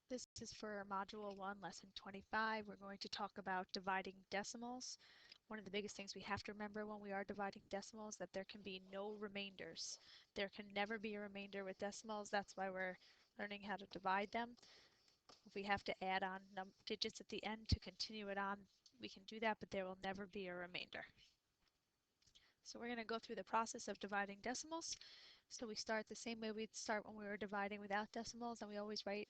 This is for Module 1, Lesson 25. We're going to talk about dividing decimals. One of the biggest things we have to remember when we are dividing decimals is that there can be no remainders. There can never be a remainder with decimals. That's why we're learning how to divide them. If we have to add on digits at the end to continue it on, we can do that, but there will never be a remainder. So we're going to go through the process of dividing decimals. So we start the same way we'd start when we were dividing without decimals, and we always write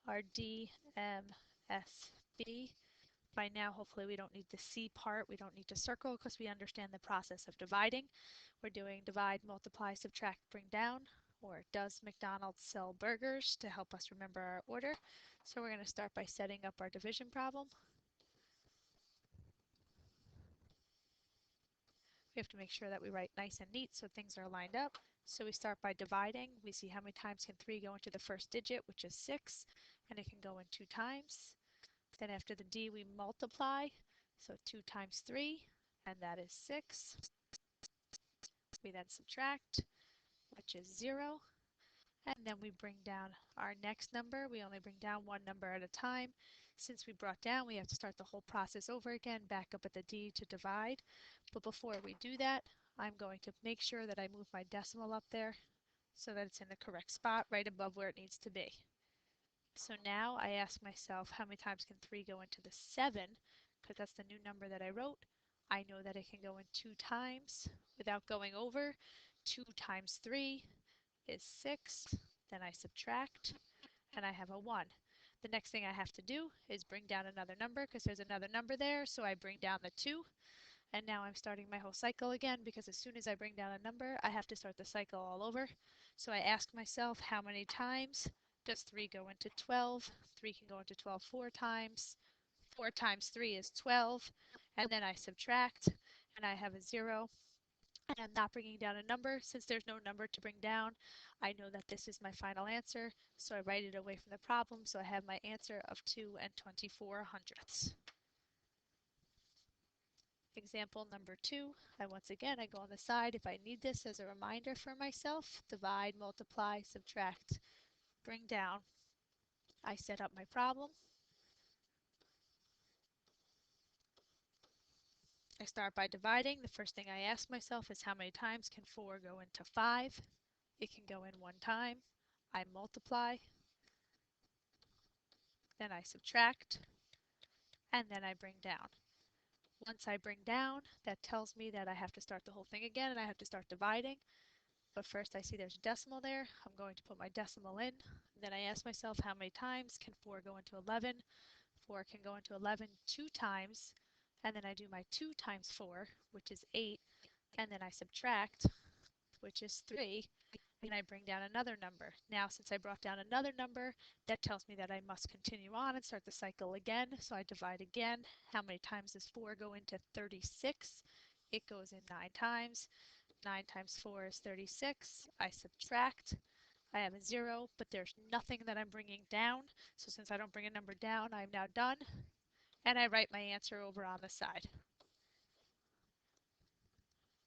our D, M, S, B. By now, hopefully we don't need the C part. We don't need to circle because we understand the process of dividing. We're doing divide, multiply, subtract, bring down, or does McDonald's sell burgers, to help us remember our order. So we're going to start by setting up our division problem. We have to make sure that we write nice and neat so things are lined up. So we start by dividing. We see how many times can 3 go into the first digit, which is 6, and it can go in 2 times. Then after the D, we multiply. So 2 times 3, and that is 6. We then subtract, which is 0. And then we bring down our next number. We only bring down one number at a time. Since we brought down, we have to start the whole process over again, back up at the D to divide. But before we do that, I'm going to make sure that I move my decimal up there so that it's in the correct spot, right above where it needs to be. So now I ask myself, how many times can 3 go into the 7? Because that's the new number that I wrote. I know that it can go in 2 times without going over. 2 times 3 is 6. Then I subtract, and I have a 1. The next thing I have to do is bring down another number because there's another number there, so I bring down the 2. And now I'm starting my whole cycle again because as soon as I bring down a number, I have to start the cycle all over. So I ask myself, how many times does 3 go into 12? 3 can go into 12 4 times. 4 times 3 is 12. And then I subtract, and I have a 0. And I'm not bringing down a number. Since there's no number to bring down, I know that this is my final answer. So I write it away from the problem. So I have my answer of 2 and 24 hundredths. Example number 2, I go on the side if I need this as a reminder for myself. Divide, multiply, subtract, bring down. I set up my problem. I start by dividing. The first thing I ask myself is how many times can 4 go into 5? It can go in 1 time. I multiply, then I subtract, and then I bring down. Once I bring down, that tells me that I have to start the whole thing again and I have to start dividing. But first I see there's a decimal there. I'm going to put my decimal in. Then I ask myself, how many times can 4 go into 11? 4 can go into 11 2 times. And then I do my 2 times 4, which is 8. And then I subtract, which is 3. And I bring down another number. Now, since I brought down another number, that tells me that I must continue on and start the cycle again. So I divide again. How many times does 4 go into 36? It goes in 9 times. 9 times 4 is 36. I subtract. I have a 0, but there's nothing that I'm bringing down. So since I don't bring a number down, I'm now done. And I write my answer over on the side.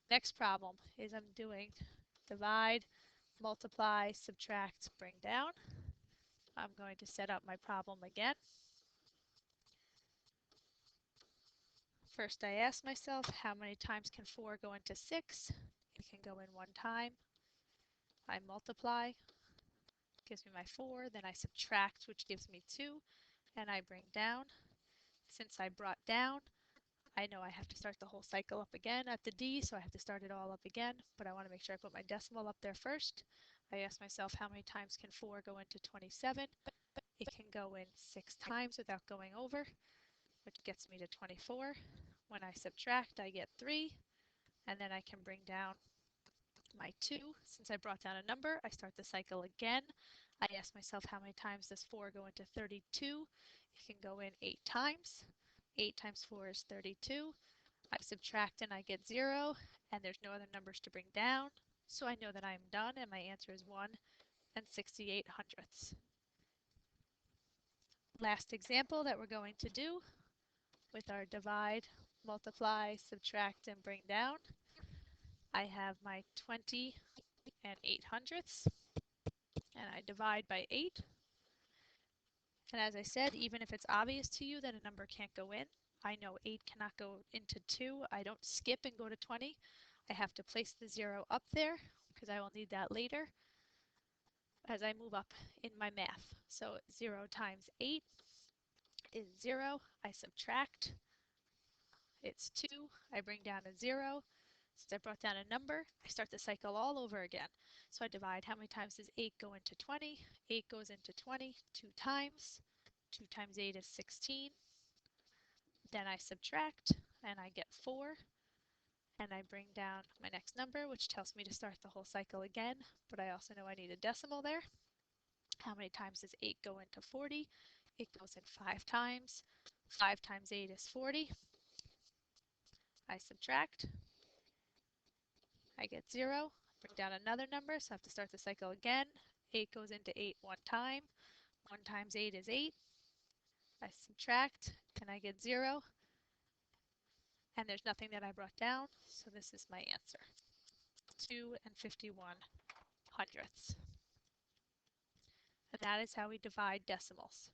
Next problem is I'm doing divide, multiply, subtract, bring down. I'm going to set up my problem again. First I ask myself, how many times can 4 go into 6? It can go in 1 time. I multiply, gives me my 4, then I subtract, which gives me 2, and I bring down. Since I brought down, I know I have to start the whole cycle up again at the D, so I have to start it all up again, but I want to make sure I put my decimal up there first. I ask myself, how many times can 4 go into 27? It can go in 6 times without going over, which gets me to 24. When I subtract, I get 3, and then I can bring down my 2. Since I brought down a number, I start the cycle again. I ask myself, how many times does 4 go into 32? It can go in 8 times. 8 times 4 is 32. I subtract and I get 0, and there's no other numbers to bring down. So I know that I am done, and my answer is 1 and 68 hundredths. Last example that we're going to do with our divide, multiply, subtract, and bring down. I have my 20 and 8 hundredths, and I divide by 8. And as I said, even if it's obvious to you that a number can't go in, I know 8 cannot go into 2. I don't skip and go to 20. I have to place the 0 up there because I will need that later as I move up in my math. So 0 times 8 is 0. I subtract. It's 2. I bring down a 0. Since I brought down a number, I start the cycle all over again. So I divide how many times does 8 go into 20? 8 goes into 20 2 times. 2 times 8 is 16. Then I subtract and I get 4. And I bring down my next number, which tells me to start the whole cycle again, but I also know I need a decimal there. How many times does 8 go into 40? It goes in 5 times. 5 times 8 is 40. I subtract. I get 0. Bring down another number, so I have to start the cycle again. 8 goes into 8 one time. 1 times 8 is 8. I subtract, and I get 0. And there's nothing that I brought down, so this is my answer. 2 and 51 hundredths. And that is how we divide decimals.